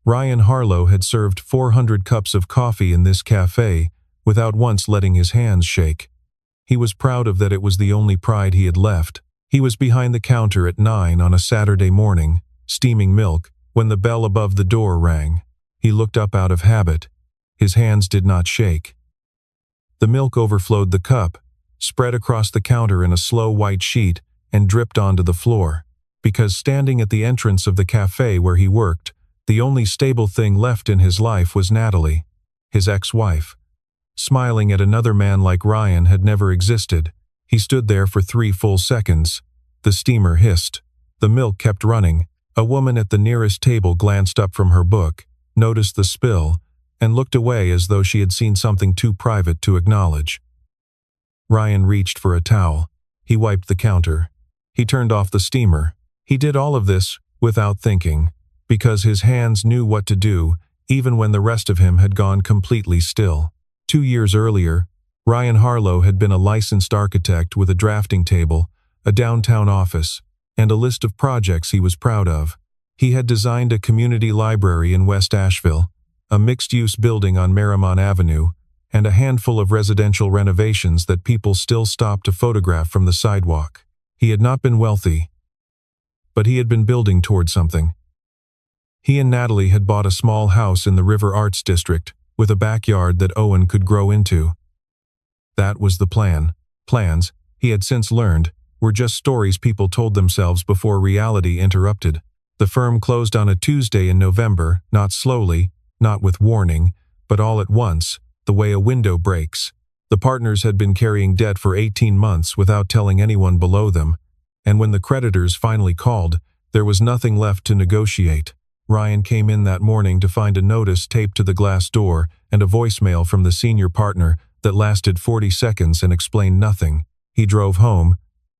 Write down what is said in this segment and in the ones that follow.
Ryan Harlow had served 400 cups of coffee in this cafe without once letting his hands shake. He was proud of that. It was the only pride he had left. He was behind the counter at 9 on a Saturday morning, steaming milk, when the bell above the door rang. He looked up out of habit. His hands did not shake. The milk overflowed the cup, spread across the counter in a slow white sheet, and dripped onto the floor. Because standing at the entrance of the cafe where he worked, the only stable thing left in his life was Natalie, his ex-wife. Smiling at another man like Ryan had never existed. He stood there for 3 full seconds. The steamer hissed. The milk kept running. A woman at the nearest table glanced up from her book, noticed the spill, and looked away as though she had seen something too private to acknowledge. Ryan reached for a towel. He wiped the counter. He turned off the steamer. He did all of this without thinking, because his hands knew what to do, even when the rest of him had gone completely still. 2 years earlier, Ryan Harlow had been a licensed architect with a drafting table, a downtown office, and a list of projects he was proud of. He had designed a community library in West Asheville, a mixed-use building on Marymount Avenue, and a handful of residential renovations that people still stopped to photograph from the sidewalk. He had not been wealthy, but he had been building toward something. He and Natalie had bought a small house in the River Arts District, with a backyard that Owen could grow into. That was the plan. Plans, he had since learned, were just stories people told themselves before reality interrupted. The firm closed on a Tuesday in November, not slowly, not with warning, but all at once, the way a window breaks. The partners had been carrying debt for 18 months without telling anyone below them, and when the creditors finally called, there was nothing left to negotiate. Ryan came in that morning to find a notice taped to the glass door and a voicemail from the senior partner that lasted 40 seconds and explained nothing. He drove home,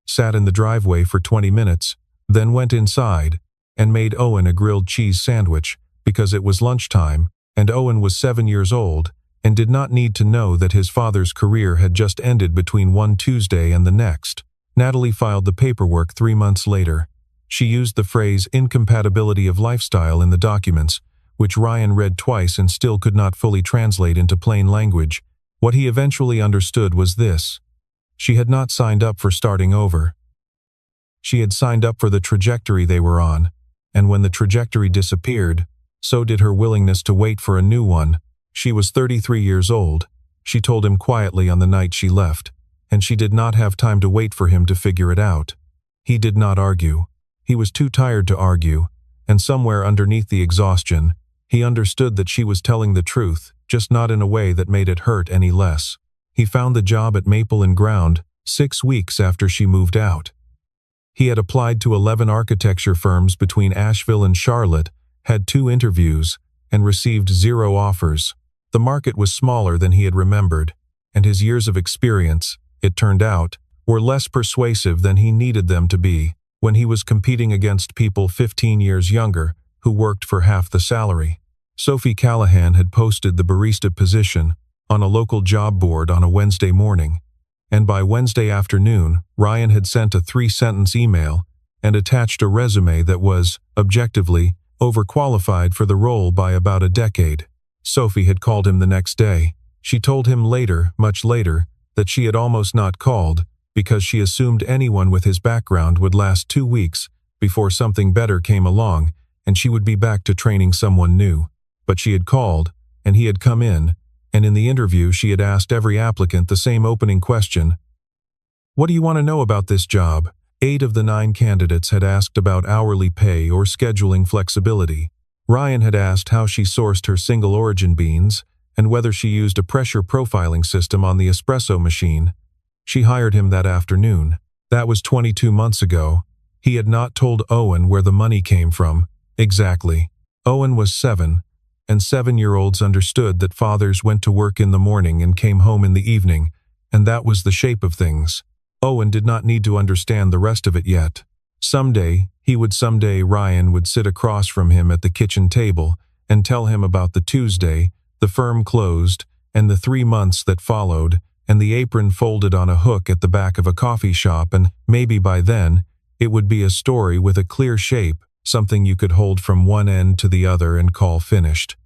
sat in the driveway for 20 minutes, then went inside and made Owen a grilled cheese sandwich because it was lunchtime, and Owen was 7 years old and did not need to know that his father's career had just ended between one Tuesday and the next. Natalie filed the paperwork 3 months later. She used the phrase incompatibility of lifestyle in the documents, which Ryan read twice and still could not fully translate into plain language. What he eventually understood was this: she had not signed up for starting over. She had signed up for the trajectory they were on, and when the trajectory disappeared, so did her willingness to wait for a new one. She was 33 years old, she told him quietly on the night she left, and she did not have time to wait for him to figure it out. He did not argue. He was too tired to argue, and somewhere underneath the exhaustion, he understood that she was telling the truth, just not in a way that made it hurt any less. He found the job at Maple and Ground 6 weeks after she moved out. He had applied to 11 architecture firms between Asheville and Charlotte, had 2 interviews, and received 0 offers. The market was smaller than he had remembered, and his years of experience, it turned out, were less persuasive than he needed them to be when he was competing against people 15 years younger who worked for half the salary. Sophie Callahan had posted the barista position on a local job board on a Wednesday morning, and by Wednesday afternoon, Ryan had sent a 3-sentence email and attached a resume that was, objectively, overqualified for the role by about a decade. Sophie had called him the next day. She told him later, much later, that she had almost not called because she assumed anyone with his background would last 2 weeks before something better came along and she would be back to training someone new. But she had called, and he had come in, and in the interview she had asked every applicant the same opening question: "What do you want to know about this job?" 8 of the 9 candidates had asked about hourly pay or scheduling flexibility. Ryan had asked how she sourced her single origin beans and whether she used a pressure profiling system on the espresso machine. She hired him that afternoon. That was 22 months ago. He had not told Owen where the money came from. Exactly. Owen was 7, and 7-year-olds understood that fathers went to work in the morning and came home in the evening, and that was the shape of things. Owen did not need to understand the rest of it yet. Someday, Ryan would sit across from him at the kitchen table and tell him about the Tuesday, the firm closed, and the 3 months that followed, and the apron folded on a hook at the back of a coffee shop, and maybe by then, it would be a story with a clear shape, something you could hold from one end to the other and call finished.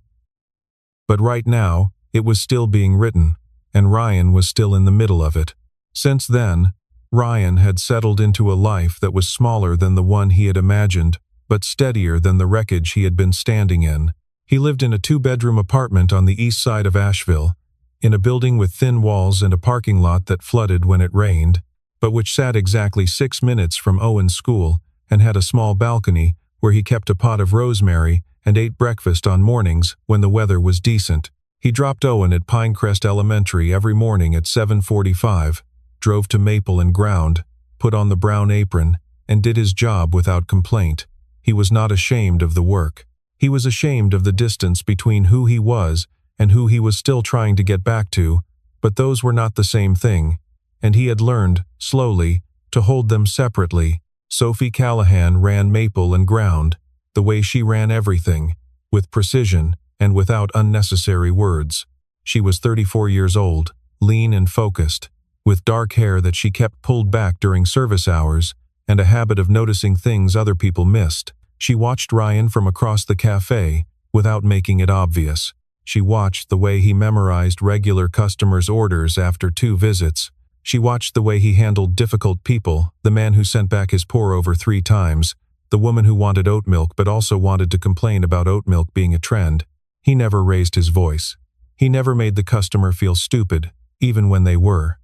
But right now, it was still being written, and Ryan was still in the middle of it. Since then, Ryan had settled into a life that was smaller than the one he had imagined, but steadier than the wreckage he had been standing in. He lived in a 2-bedroom apartment on the east side of Asheville, in a building with thin walls and a parking lot that flooded when it rained, but which sat exactly 6 minutes from Owen's school and had a small balcony where he kept a pot of rosemary and ate breakfast on mornings when the weather was decent. He dropped Owen at Pinecrest Elementary every morning at 7:45, drove to Maple and Ground, put on the brown apron, and did his job without complaint. He was not ashamed of the work. He was ashamed of the distance between who he was and who he was still trying to get back to, but those were not the same thing, and he had learned, slowly, to hold them separately. Sophie Callahan ran Maple and Ground, the way she ran everything, with precision and without unnecessary words. She was 34 years old, lean and focused, with dark hair that she kept pulled back during service hours, and a habit of noticing things other people missed. She watched Ryan from across the cafe, without making it obvious. She watched the way he memorized regular customers' orders after 2 visits. She watched the way he handled difficult people, the man who sent back his pour-over 3 times, the woman who wanted oat milk but also wanted to complain about oat milk being a trend. He never raised his voice. He never made the customer feel stupid, even when they were.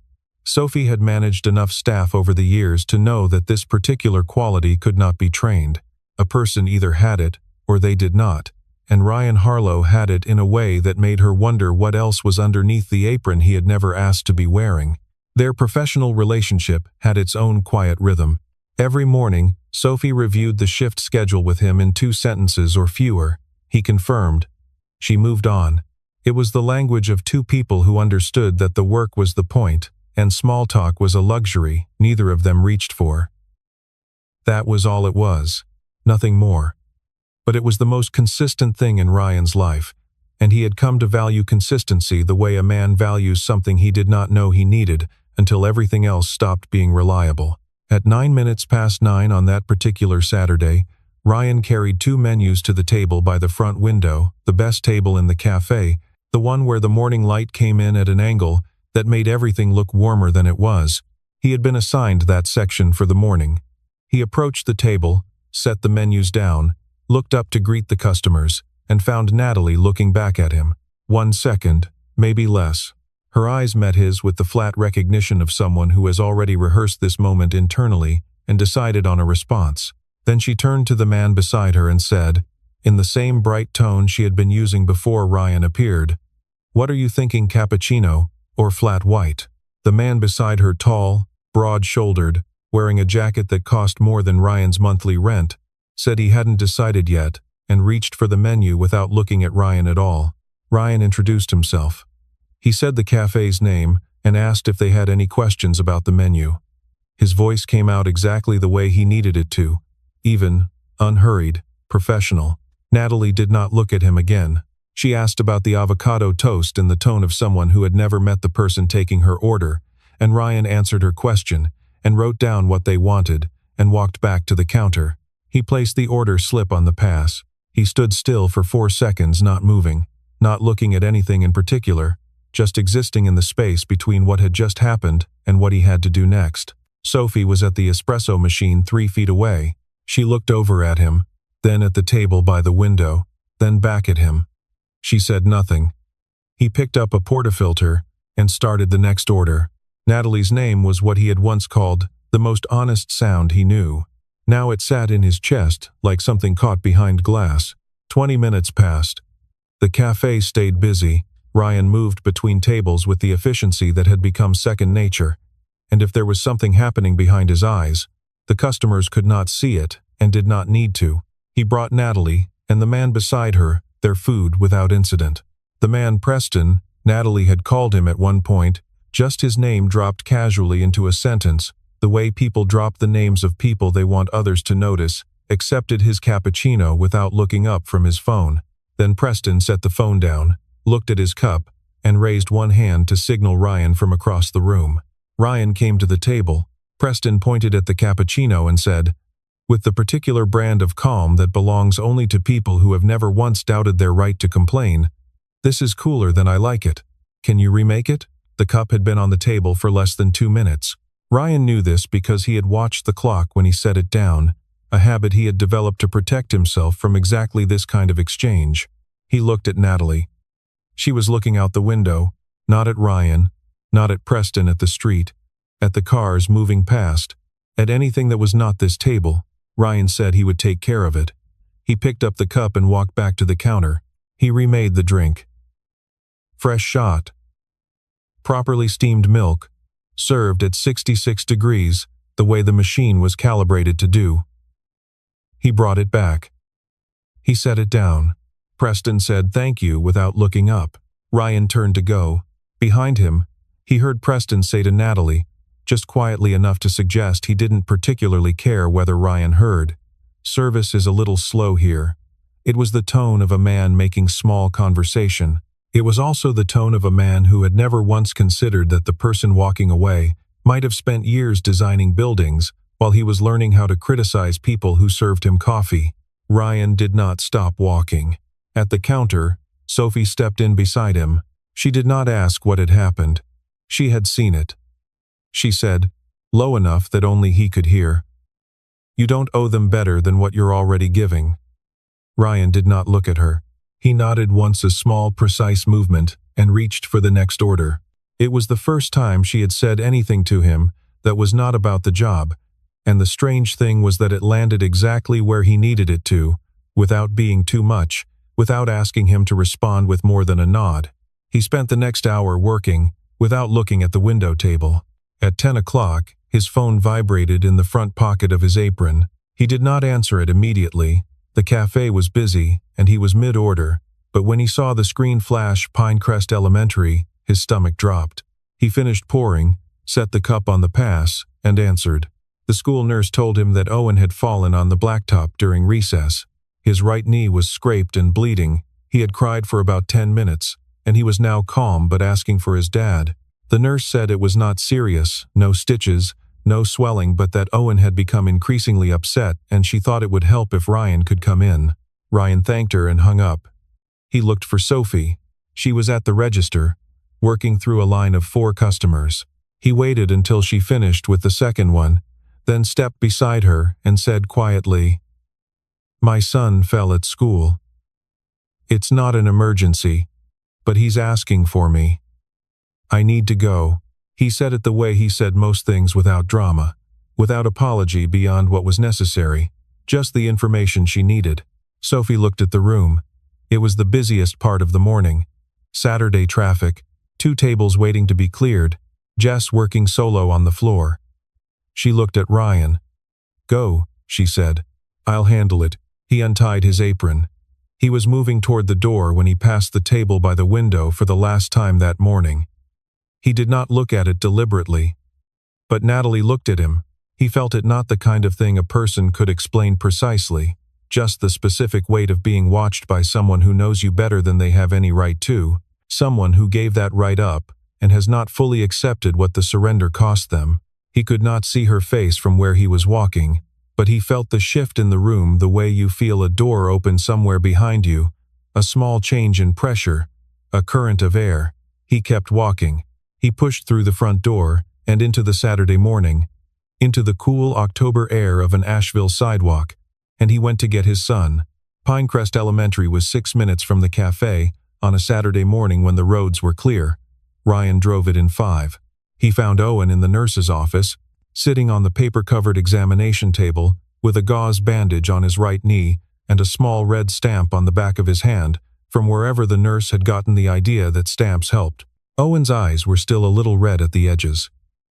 Sophie had managed enough staff over the years to know that this particular quality could not be trained. A person either had it, or they did not, and Ryan Harlow had it in a way that made her wonder what else was underneath the apron he had never asked to be wearing. Their professional relationship had its own quiet rhythm. Every morning, Sophie reviewed the shift schedule with him in 2 sentences or fewer. He confirmed. She moved on. It was the language of 2 people who understood that the work was the point, and small talk was a luxury neither of them reached for. That was all it was. Nothing more. But it was the most consistent thing in Ryan's life, and he had come to value consistency the way a man values something he did not know he needed until everything else stopped being reliable. At 9:09 on that particular Saturday, Ryan carried 2 menus to the table by the front window, the best table in the cafe, the one where the morning light came in at an angle that made everything look warmer than it was. He had been assigned that section for the morning. He approached the table, set the menus down, looked up to greet the customers, and found Natalie looking back at him. 1 second, maybe less. Her eyes met his with the flat recognition of someone who has already rehearsed this moment internally and decided on a response. Then she turned to the man beside her and said, in the same bright tone she had been using before Ryan appeared, "What are you thinking, cappuccino or flat white?" The man beside her, tall, broad-shouldered, wearing a jacket that cost more than Ryan's monthly rent, said he hadn't decided yet and reached for the menu without looking at Ryan at all. Ryan introduced himself. He said the cafe's name and asked if they had any questions about the menu. His voice came out exactly the way he needed it to, even, unhurried, professional. Natalie did not look at him again. She asked about the avocado toast in the tone of someone who had never met the person taking her order, and Ryan answered her question and wrote down what they wanted and walked back to the counter. He placed the order slip on the pass. He stood still for 4 seconds, not moving, not looking at anything in particular, just existing in the space between what had just happened and what he had to do next. Sophie was at the espresso machine 3 feet away. She looked over at him, then at the table by the window, then back at him. She said nothing. He picked up a portafilter and started the next order. Natalie's name was what he had once called the most honest sound he knew. Now it sat in his chest like something caught behind glass. 20 minutes passed. The cafe stayed busy. Ryan moved between tables with the efficiency that had become second nature, and if there was something happening behind his eyes, the customers could not see it and did not need to. He brought Natalie and the man beside her their food without incident. The man, Preston, Natalie had called him at one point, just his name dropped casually into a sentence, the way people drop the names of people they want others to notice, accepted his cappuccino without looking up from his phone. Then Preston set the phone down, looked at his cup, and raised one hand to signal Ryan from across the room. Ryan came to the table. Preston pointed at the cappuccino and said, with the particular brand of calm that belongs only to people who have never once doubted their right to complain. "This is cooler than I like it. Can you remake it?" The cup had been on the table for less than 2 minutes. Ryan knew this because he had watched the clock when he set it down, a habit he had developed to protect himself from exactly this kind of exchange. He looked at Natalie. She was looking out the window, not at Ryan, not at Preston at the street, at the cars moving past, at anything that was not this table. Ryan said he would take care of it. He picked up the cup and walked back to the counter. He remade the drink. Fresh shot. Properly steamed milk, served at 66 degrees, the way the machine was calibrated to do. He brought it back. He set it down. Preston said thank you without looking up. Ryan turned to go. Behind him, he heard Preston say to Natalie, just quietly enough to suggest he didn't particularly care whether Ryan heard, "Service is a little slow here." It was the tone of a man making small conversation. It was also the tone of a man who had never once considered that the person walking away might have spent years designing buildings while he was learning how to criticize people who served him coffee. Ryan did not stop walking. At the counter, Sophie stepped in beside him. She did not ask what had happened. She had seen it. She said, low enough that only he could hear, "You don't owe them better than what you're already giving." Ryan did not look at her. He nodded once, a small, precise movement, and reached for the next order. It was the first time she had said anything to him that was not about the job, and the strange thing was that it landed exactly where he needed it to, without being too much, without asking him to respond with more than a nod. He spent the next hour working, without looking at the window table. At 10 o'clock, his phone vibrated in the front pocket of his apron. He did not answer it immediately. The cafe was busy, and he was mid-order, but when he saw the screen flash Pinecrest Elementary, his stomach dropped. He finished pouring, set the cup on the pass, and answered. The school nurse told him that Owen had fallen on the blacktop during recess. His right knee was scraped and bleeding. He had cried for about 10 minutes, and he was now calm but asking for his dad. The nurse said it was not serious, no stitches, no swelling, but that Owen had become increasingly upset and she thought it would help if Ryan could come in. Ryan thanked her and hung up. He looked for Sophie. She was at the register, working through a line of 4 customers. He waited until she finished with the second one, then stepped beside her and said quietly, "My son fell at school. It's not an emergency, but he's asking for me. I need to go." He said it the way he said most things, without drama, without apology beyond what was necessary, just the information she needed. Sophie looked at the room. It was the busiest part of the morning. Saturday traffic, 2 tables waiting to be cleared, Jess working solo on the floor. She looked at Ryan. "Go," she said. "I'll handle it." He untied his apron. He was moving toward the door when he passed the table by the window for the last time that morning. He did not look at it deliberately. But Natalie looked at him. He felt it not the kind of thing a person could explain precisely, just the specific weight of being watched by someone who knows you better than they have any right to, someone who gave that right up and has not fully accepted what the surrender cost them. He could not see her face from where he was walking, but he felt the shift in the room the way you feel a door open somewhere behind you, a small change in pressure, a current of air. He kept walking. He pushed through the front door and into the Saturday morning, into the cool October air of an Asheville sidewalk, and he went to get his son. Pinecrest Elementary was 6 minutes from the cafe on a Saturday morning when the roads were clear. Ryan drove it in 5. He found Owen in the nurse's office, sitting on the paper-covered examination table with a gauze bandage on his right knee and a small red stamp on the back of his hand, from wherever the nurse had gotten the idea that stamps helped. Owen's eyes were still a little red at the edges.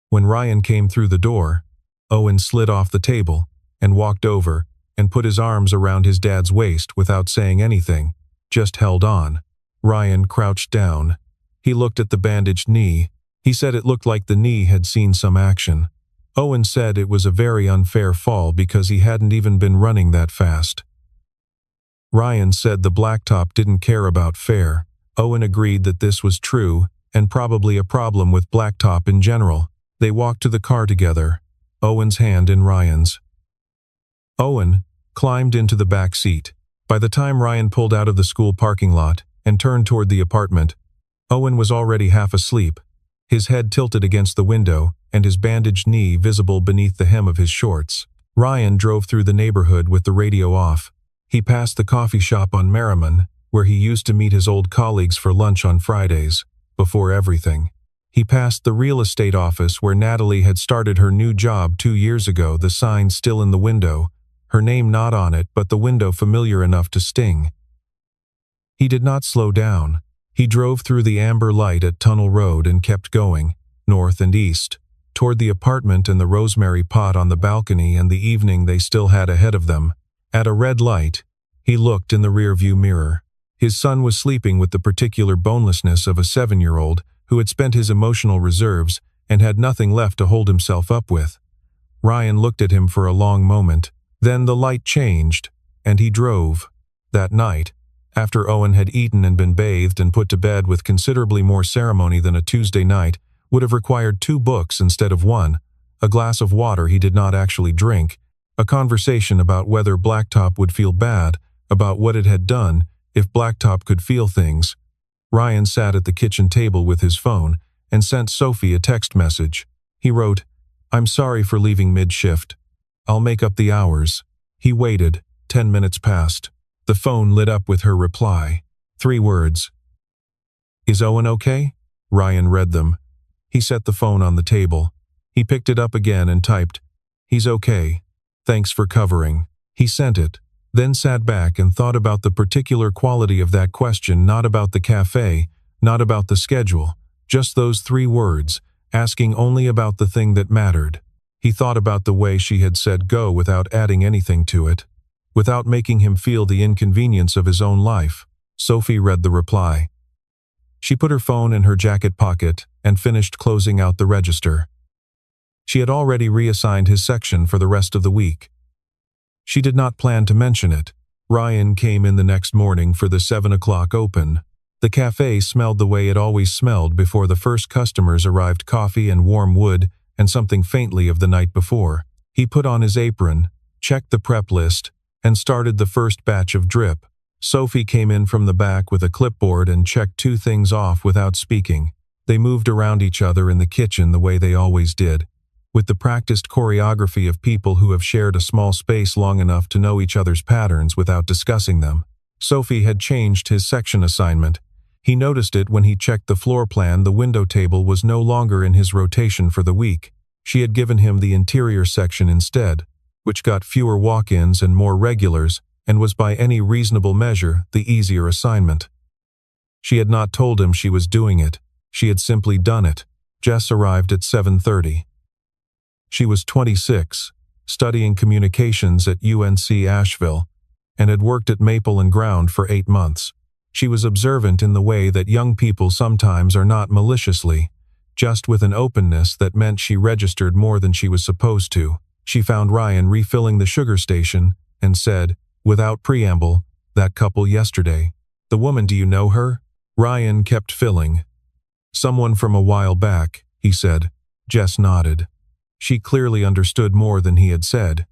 When Ryan came through the door, Owen slid off the table and walked over and put his arms around his dad's waist without saying anything, just held on. Ryan crouched down. He looked at the bandaged knee. He said it looked like the knee had seen some action. Owen said it was a very unfair fall because he hadn't even been running that fast. Ryan said the blacktop didn't care about fair. Owen agreed that this was true and probably a problem with blacktop in general. They walked to the car together, Owen's hand in Ryan's. Owen climbed into the back seat. By the time Ryan pulled out of the school parking lot and turned toward the apartment, Owen was already half asleep, his head tilted against the window and his bandaged knee visible beneath the hem of his shorts. Ryan drove through the neighborhood with the radio off. He passed the coffee shop on Merriman, where he used to meet his old colleagues for lunch on Fridays, before everything. He passed the real estate office where Natalie had started her new job 2 years ago, the sign still in the window, her name not on it but the window familiar enough to sting. He did not slow down. He drove through the amber light at Tunnel Road and kept going, north and east, toward the apartment and the rosemary pot on the balcony and the evening they still had ahead of them. At a red light, he looked in the rearview mirror. His son was sleeping with the particular bonelessness of a 7-year-old who had spent his emotional reserves and had nothing left to hold himself up with. Ryan looked at him for a long moment. Then the light changed, and he drove. That night, after Owen had eaten and been bathed and put to bed with considerably more ceremony than a Tuesday night would have required 2 books instead of 1, a glass of water he did not actually drink, a conversation about whether Blacktop would feel bad about what it had done if Blacktop could feel things. Ryan sat at the kitchen table with his phone and sent Sophie a text message. He wrote, "I'm sorry for leaving mid-shift. I'll make up the hours." He waited. 10 minutes passed. The phone lit up with her reply. 3 words. "Is Owen okay?" Ryan read them. He set the phone on the table. He picked it up again and typed, "He's okay. Thanks for covering." He sent it, then sat back and thought about the particular quality of that question, not about the cafe, not about the schedule, just those 3 words, asking only about the thing that mattered. He thought about the way she had said go without adding anything to it, without making him feel the inconvenience of his own life. Sophie read the reply. She put her phone in her jacket pocket and finished closing out the register. She had already reassigned his section for the rest of the week. She did not plan to mention it. Ryan came in the next morning for the 7 o'clock open. The cafe smelled the way it always smelled before the first customers arrived, coffee and warm wood and something faintly of the night before. He put on his apron, checked the prep list, and started the first batch of drip. Sophie came in from the back with a clipboard and checked 2 things off without speaking. They moved around each other in the kitchen the way they always did, with the practiced choreography of people who have shared a small space long enough to know each other's patterns without discussing them. Sophie had changed his section assignment. He noticed it when he checked the floor plan. The window table was no longer in his rotation for the week. She had given him the interior section instead, which got fewer walk-ins and more regulars, and was by any reasonable measure the easier assignment. She had not told him she was doing it. She had simply done it. Jess arrived at 7:30. She was 26, studying communications at UNC Asheville, and had worked at Maple and Ground for 8 months. She was observant in the way that young people sometimes are, not maliciously, just with an openness that meant she registered more than she was supposed to. She found Ryan refilling the sugar station and said, without preamble, "That couple yesterday. The woman, do you know her?" Ryan kept filling. "Someone from a while back," he said. Jess nodded. She clearly understood more than he had said,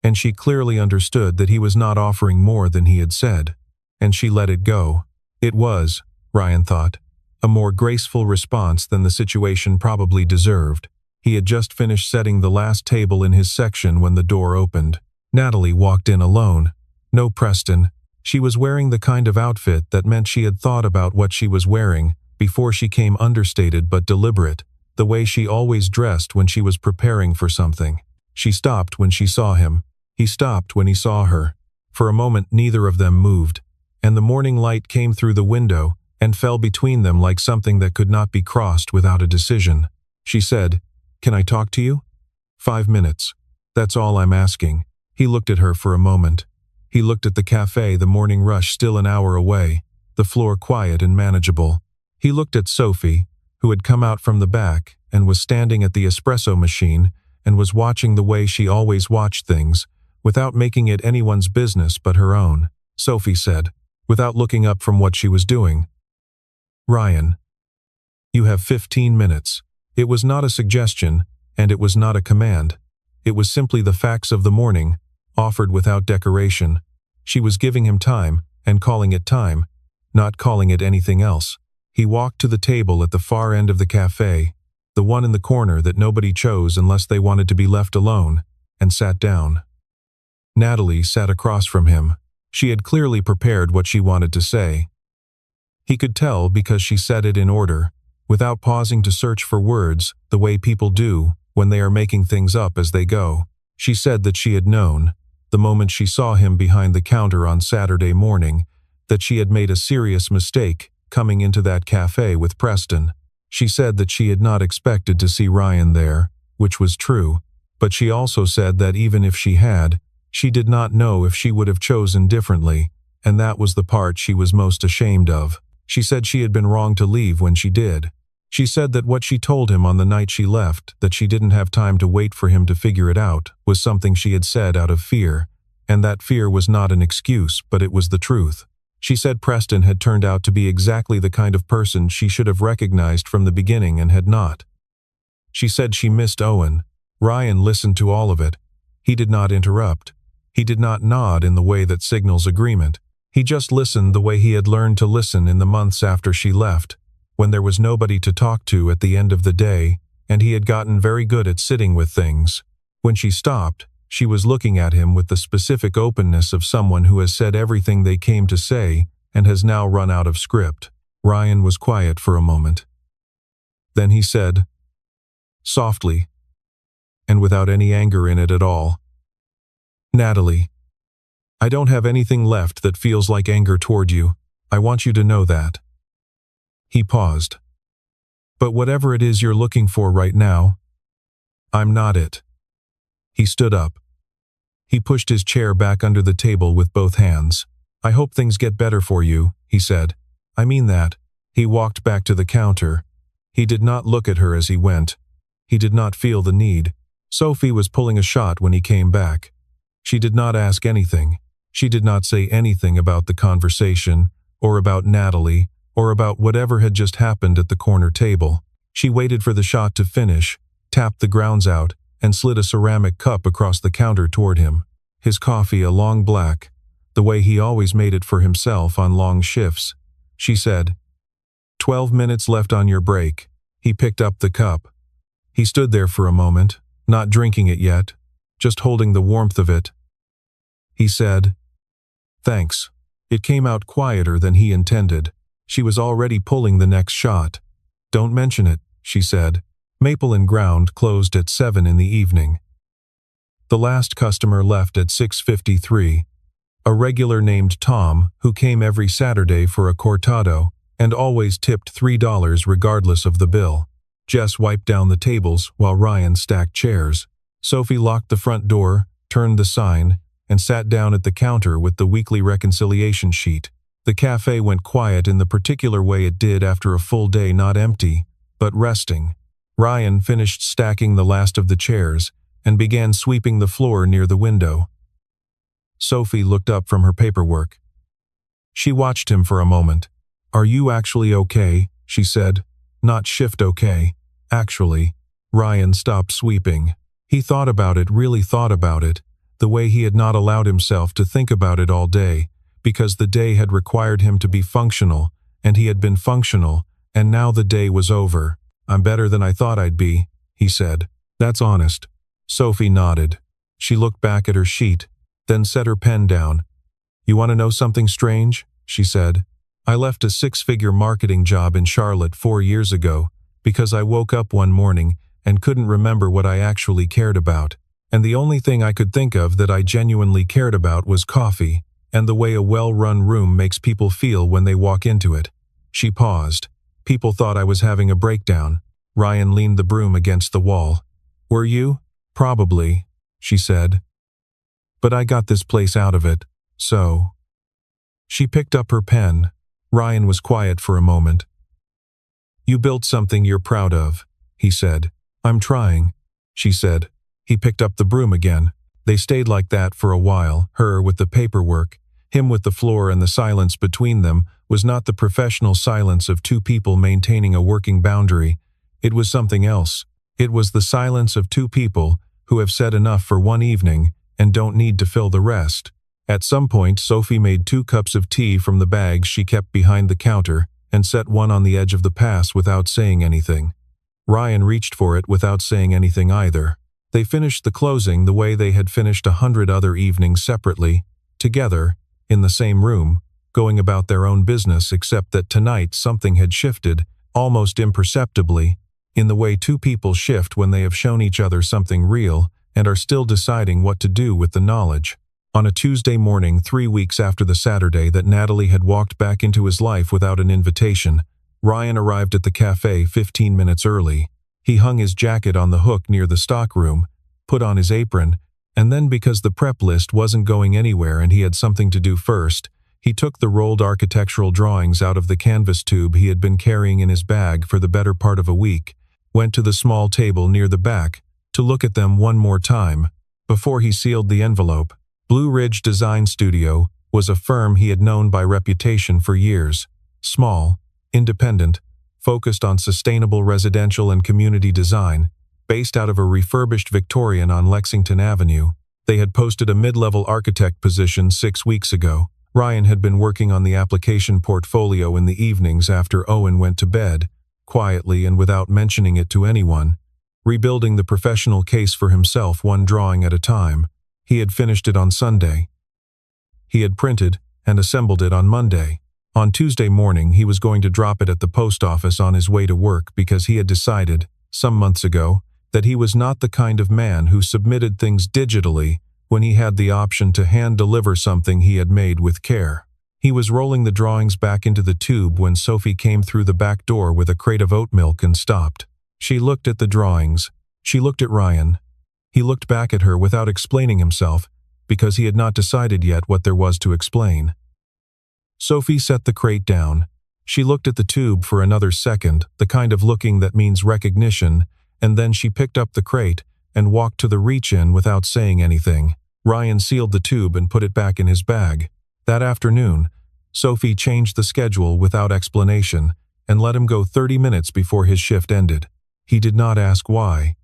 and she clearly understood that he was not offering more than he had said, and she let it go. It was, Ryan thought, a more graceful response than the situation probably deserved. He had just finished setting the last table in his section when the door opened. Natalie walked in alone. No Preston. She was wearing the kind of outfit that meant she had thought about what she was wearing before she came, understated but deliberate, the way she always dressed when she was preparing for something. She stopped when she saw him. He stopped when he saw her. For a moment neither of them moved, and the morning light came through the window and fell between them like something that could not be crossed without a decision. She said, "Can I talk to you?" 5 minutes. That's all I'm asking." He looked at her for a moment. He looked at the cafe, the morning rush still an hour away, the floor quiet and manageable. He looked at Sophie, who had come out from the back and was standing at the espresso machine and was watching the way she always watched things, without making it anyone's business but her own. Sophie said, without looking up from what she was doing, "Ryan, you have 15 minutes. It was not a suggestion, and it was not a command. It was simply the facts of the morning, offered without decoration. She was giving him time, and calling it time, not calling it anything else. He walked to the table at the far end of the cafe, the one in the corner that nobody chose unless they wanted to be left alone, and sat down. Natalie sat across from him. She had clearly prepared what she wanted to say. He could tell because she said it in order, without pausing to search for words, the way people do when they are making things up as they go. She said that she had known, the moment she saw him behind the counter on Saturday morning, that she had made a serious mistake coming into that cafe with Preston. She said that she had not expected to see Ryan there, which was true, but she also said that even if she had, she did not know if she would have chosen differently, and that was the part she was most ashamed of. She said she had been wrong to leave when she did. She said that what she told him on the night she left, that she didn't have time to wait for him to figure it out, was something she had said out of fear, and that fear was not an excuse, but it was the truth. She said Preston had turned out to be exactly the kind of person she should have recognized from the beginning and had not. She said she missed Owen. Ryan listened to all of it. He did not interrupt. He did not nod in the way that signals agreement. He just listened the way he had learned to listen in the months after she left, when there was nobody to talk to at the end of the day, and he had gotten very good at sitting with things. When she stopped, she was looking at him with the specific openness of someone who has said everything they came to say and has now run out of script. Ryan was quiet for a moment. Then he said, softly, and without any anger in it at all, "Natalie, I don't have anything left that feels like anger toward you. I want you to know that." He paused. "But whatever it is you're looking for right now, I'm not it." He stood up. He pushed his chair back under the table with both hands. "I hope things get better for you," he said. "I mean that." He walked back to the counter. He did not look at her as he went. He did not feel the need. Sophie was pulling a shot when he came back. She did not ask anything. She did not say anything about the conversation, or about Natalie, or about whatever had just happened at the corner table. She waited for the shot to finish, tapped the grounds out, and slid a ceramic cup across the counter toward him. His coffee a long black, the way he always made it for himself on long shifts. She said, 12 minutes left on your break." He picked up the cup. He stood there for a moment, not drinking it yet, just holding the warmth of it. He said, "Thanks." It came out quieter than he intended. She was already pulling the next shot. "Don't mention it," she said. Maple and Ground closed at 7 in the evening. The last customer left at 6:53. A regular named Tom, who came every Saturday for a cortado, and always tipped $3 regardless of the bill. Jess wiped down the tables while Ryan stacked chairs. Sophie locked the front door, turned the sign, and sat down at the counter with the weekly reconciliation sheet. The cafe went quiet in the particular way it did after a full day, not empty, but resting. Ryan finished stacking the last of the chairs and began sweeping the floor near the window. Sophie looked up from her paperwork. She watched him for a moment. "Are you actually okay?" she said. "Not shift okay. Actually." Ryan stopped sweeping. He thought about it, really thought about it, the way he had not allowed himself to think about it all day, because the day had required him to be functional, and he had been functional, and now the day was over. "I'm better than I thought I'd be," he said. "That's honest." Sophie nodded. She looked back at her sheet, then set her pen down. "You want to know something strange?" she said. "I left a 6-figure marketing job in Charlotte 4 years ago because I woke up one morning and couldn't remember what I actually cared about. And the only thing I could think of that I genuinely cared about was coffee, and the way a well-run room makes people feel when they walk into it." She paused. "People thought I was having a breakdown." Ryan leaned the broom against the wall. "Were you?" "Probably," she said. "But I got this place out of it, so." She picked up her pen. Ryan was quiet for a moment. "You built something you're proud of," he said. "I'm trying," she said. He picked up the broom again. They stayed like that for a while, her with the paperwork, him with the floor, and the silence between them was not the professional silence of two people maintaining a working boundary. It was something else. It was the silence of two people who have said enough for one evening and don't need to fill the rest. At some point, Sophie made 2 cups of tea from the bag she kept behind the counter and set one on the edge of the pass without saying anything. Ryan reached for it without saying anything either. They finished the closing the way they had finished 100 other evenings separately, together, in the same room, going about their own business, except that tonight something had shifted, almost imperceptibly, in the way 2 people shift when they have shown each other something real and are still deciding what to do with the knowledge. On a Tuesday morning 3 weeks after the Saturday that Natalie had walked back into his life without an invitation, Ryan arrived at the cafe 15 minutes early. He hung his jacket on the hook near the stockroom, put on his apron, and then, because the prep list wasn't going anywhere and he had something to do first, he took the rolled architectural drawings out of the canvas tube he had been carrying in his bag for the better part of a week, went to the small table near the back to look at them one more time before he sealed the envelope. Blue Ridge Design Studio was a firm he had known by reputation for years. Small, independent, focused on sustainable residential and community design, based out of a refurbished Victorian on Lexington Avenue. They had posted a mid-level architect position 6 weeks ago. Ryan had been working on the application portfolio in the evenings after Owen went to bed, quietly and without mentioning it to anyone, rebuilding the professional case for himself one drawing at a time. He had finished it on Sunday. He had printed and assembled it on Monday. On Tuesday morning, he was going to drop it at the post office on his way to work because he had decided, some months ago, that he was not the kind of man who submitted things digitally when he had the option to hand-deliver something he had made with care. He was rolling the drawings back into the tube when Sophie came through the back door with a crate of oat milk and stopped. She looked at the drawings. She looked at Ryan. He looked back at her without explaining himself, because he had not decided yet what there was to explain. Sophie set the crate down. She looked at the tube for another second, the kind of looking that means recognition, and then she picked up the crate and walked to the reach-in without saying anything. Ryan sealed the tube and put it back in his bag. That afternoon, Sophie changed the schedule without explanation and let him go 30 minutes before his shift ended. He did not ask why.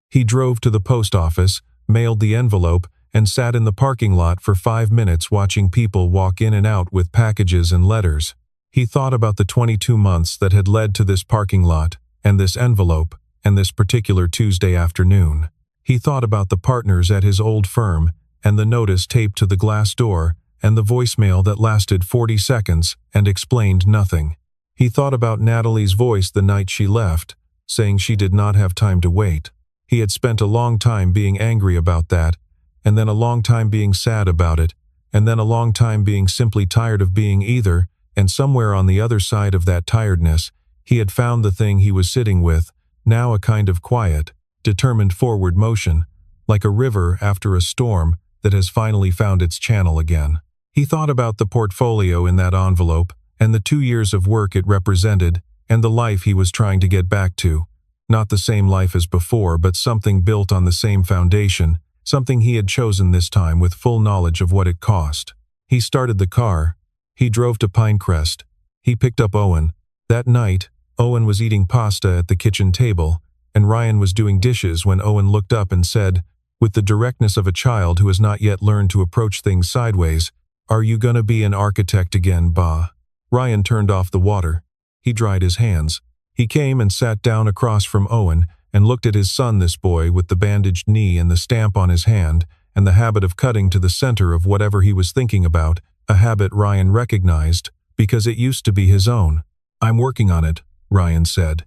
He drove to the post office, mailed the envelope, and sat in the parking lot for 5 minutes watching people walk in and out with packages and letters. He thought about the 22 months that had led to this parking lot, and this envelope, and this particular Tuesday afternoon. He thought about the partners at his old firm, and the notice taped to the glass door, and the voicemail that lasted 40 seconds and explained nothing. He thought about Natalie's voice the night she left, saying she did not have time to wait. He had spent a long time being angry about that, and then a long time being sad about it, and then a long time being simply tired of being either, and somewhere on the other side of that tiredness, he had found the thing he was sitting with, now a kind of quiet, determined forward motion, like a river after a storm that has finally found its channel again. He thought about the portfolio in that envelope, and the 2 years of work it represented, and the life he was trying to get back to. Not the same life as before, but something built on the same foundation, something he had chosen this time with full knowledge of what it cost. He started the car. He drove to Pinecrest. He picked up Owen. That night, Owen was eating pasta at the kitchen table, and Ryan was doing dishes when Owen looked up and said, with the directness of a child who has not yet learned to approach things sideways, "Are you gonna be an architect again, Ba?" Ryan turned off the water. He dried his hands. He came and sat down across from Owen and looked at his son, this boy with the bandaged knee and the stamp on his hand, and the habit of cutting to the center of whatever he was thinking about, a habit Ryan recognized, because it used to be his own. "I'm working on it," Ryan said.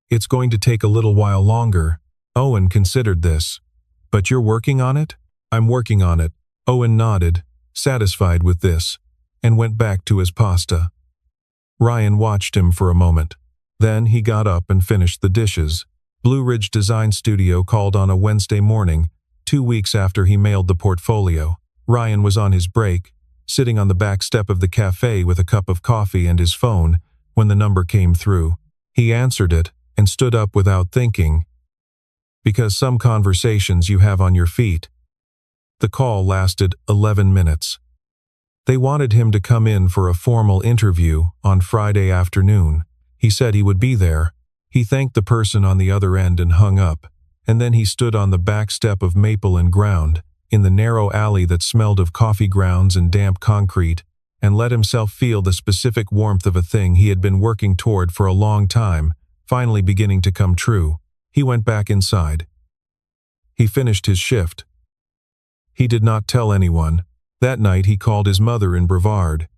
"It's going to take a little while longer." Owen considered this. "But you're working on it?" "I'm working on it." Owen nodded, satisfied with this, and went back to his pasta. Ryan watched him for a moment. Then he got up and finished the dishes. Blue Ridge Design Studio called on a Wednesday morning, 2 weeks after he mailed the portfolio. Ryan was on his break, sitting on the back step of the cafe with a cup of coffee and his phone, when the number came through. He answered it and stood up without thinking. Because some conversations you have on your feet. The call lasted 11 minutes. They wanted him to come in for a formal interview on Friday afternoon. He said he would be there. He thanked the person on the other end and hung up, and then he stood on the back step of Maple and Ground, in the narrow alley that smelled of coffee grounds and damp concrete, and let himself feel the specific warmth of a thing he had been working toward for a long time, finally beginning to come true. He went back inside. He finished his shift. He did not tell anyone. That night he called his mother in Brevard.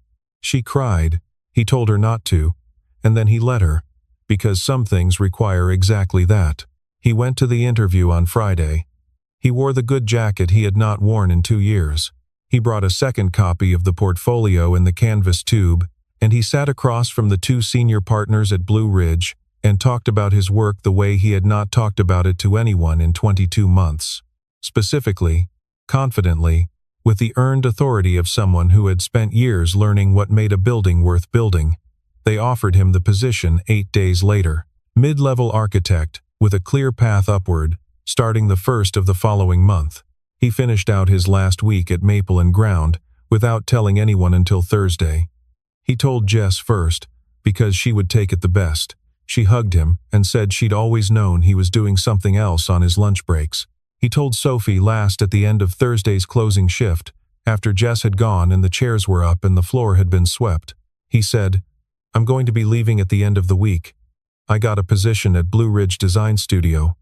She cried. He told her not to, and then he let her, because some things require exactly that. He went to the interview on Friday. He wore the good jacket he had not worn in 2 years. He brought a second copy of the portfolio in the canvas tube, and he sat across from the 2 senior partners at Blue Ridge and talked about his work the way he had not talked about it to anyone in 22 months. Specifically, confidently, with the earned authority of someone who had spent years learning what made a building worth building. They offered him the position 8 days later. Mid-level architect, with a clear path upward, starting the first of the following month. He finished out his last week at Maple and Ground without telling anyone until Thursday. He told Jess first, because she would take it the best. She hugged him and said she'd always known he was doing something else on his lunch breaks. He told Sophie last at the end of Thursday's closing shift, after Jess had gone and the chairs were up and the floor had been swept. He said, "I'm going to be leaving at the end of the week. I got a position at Blue Ridge Design Studio.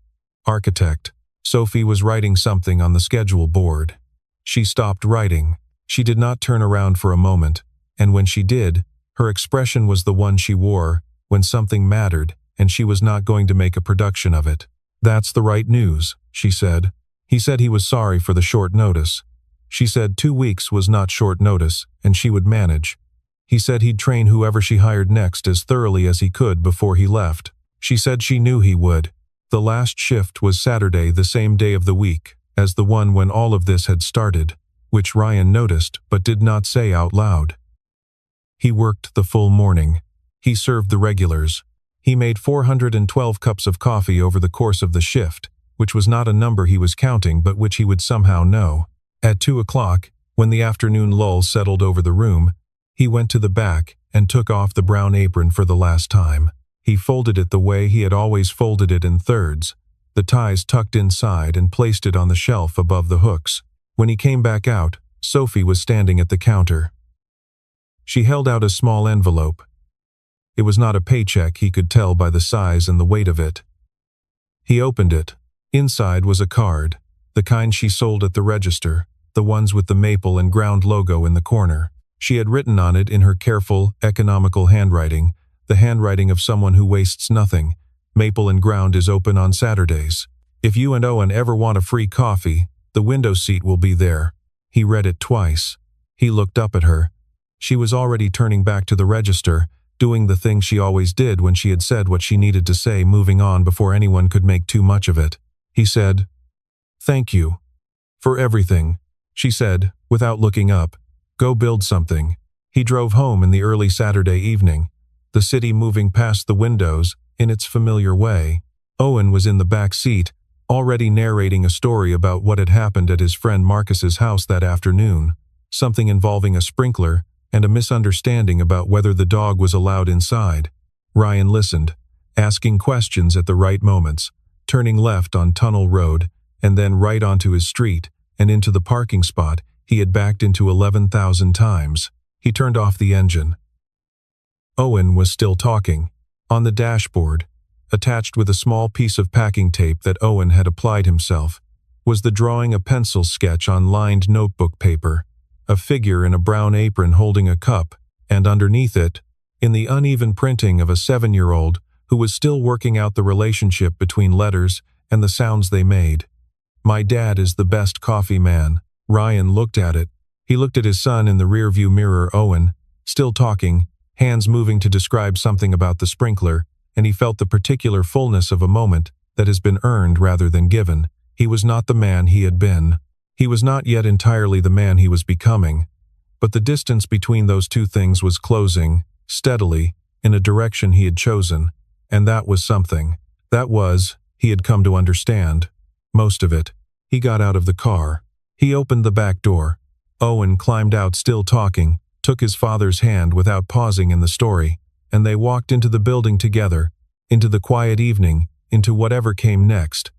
Architect." Sophie was writing something on the schedule board. She stopped writing. She did not turn around for a moment, and when she did, her expression was the one she wore when something mattered and she was not going to make a production of it. "That's the right news," she said. He said he was sorry for the short notice. She said 2 weeks was not short notice and she would manage. He said he'd train whoever she hired next as thoroughly as he could before he left. She said she knew he would. The last shift was Saturday, the same day of the week as the one when all of this had started, which Ryan noticed but did not say out loud. He worked the full morning. He served the regulars. He made 412 cups of coffee over the course of the shift, which was not a number he was counting but which he would somehow know. At 2 o'clock, when the afternoon lull settled over the room, he went to the back and took off the brown apron for the last time. He folded it the way he had always folded it in thirds, the ties tucked inside, and placed it on the shelf above the hooks. When he came back out, Sophie was standing at the counter. She held out a small envelope. It was not a paycheck, he could tell by the size and the weight of it. He opened it. Inside was a card, the kind she sold at the register, the ones with the Maple and Ground logo in the corner. She had written on it in her careful, economical handwriting, the handwriting of someone who wastes nothing, "Maple and Ground is open on Saturdays. If you and Owen ever want a free coffee, the window seat will be there." He read it twice. He looked up at her. She was already turning back to the register, doing the thing she always did when she had said what she needed to say, moving on before anyone could make too much of it. He said, "Thank you. For everything," she said, without looking up. "Go build something." He drove home in the early Saturday evening, the city moving past the windows in its familiar way. Owen was in the back seat, already narrating a story about what had happened at his friend Marcus's house that afternoon, something involving a sprinkler and a misunderstanding about whether the dog was allowed inside. Ryan listened, asking questions at the right moments, turning left on Tunnel Road, and then right onto his street, and into the parking spot he had backed into 11,000 times. He turned off the engine. Owen was still talking. On the dashboard, attached with a small piece of packing tape that Owen had applied himself, was the drawing a pencil sketch on lined notebook paper, a figure in a brown apron holding a cup, and underneath it, in the uneven printing of a 7-year-old who was still working out the relationship between letters and the sounds they made, "My dad is the best coffee man." Ryan looked at it. He looked at his son in the rearview mirror. Owen, still talking, hands moving to describe something about the sprinkler, and he felt the particular fullness of a moment that has been earned rather than given. He was not the man he had been. He was not yet entirely the man he was becoming, but the distance between those two things was closing, steadily, in a direction he had chosen, and that was something. That was, he had come to understand, most of it. He got out of the car. He opened the back door. Owen climbed out, still talking, took his father's hand without pausing in the story, and they walked into the building together, into the quiet evening, into whatever came next.